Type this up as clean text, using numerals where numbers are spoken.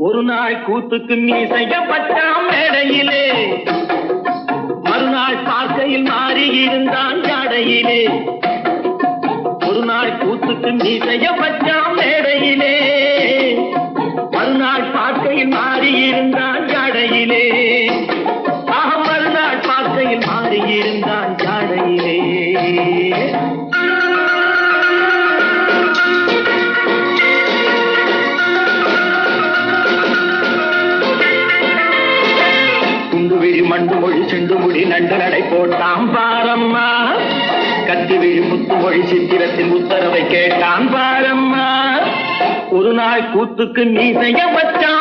ஒரு நாள் கூத்துக்கு மீசைய பட்டாம் மேடையிலே, மறுநாள் பார்க்கையில் மாறி இருந்தான் ஜாடையிலே. ஒரு நாள் கூத்துக்கு மீசைய பட்டாம் மேடையிலே, மறுநாள் பார்க்கையில் மாறி இருந்தான் ஜாடையிலே. மறுநாள் பார்க்கையில் மாறி இருந்தான் ஜாடையிலே. மண்டு மொழி செண்டு முடி நண்டு நடை போட்டான் பாரம்மா, கத்தி விழி முத்து மொழி சித்திரத்தின் உத்தரவை கேட்டான் பாரம்மா. ஒரு நாள் கூத்துக்கு மீசைய வச்சான்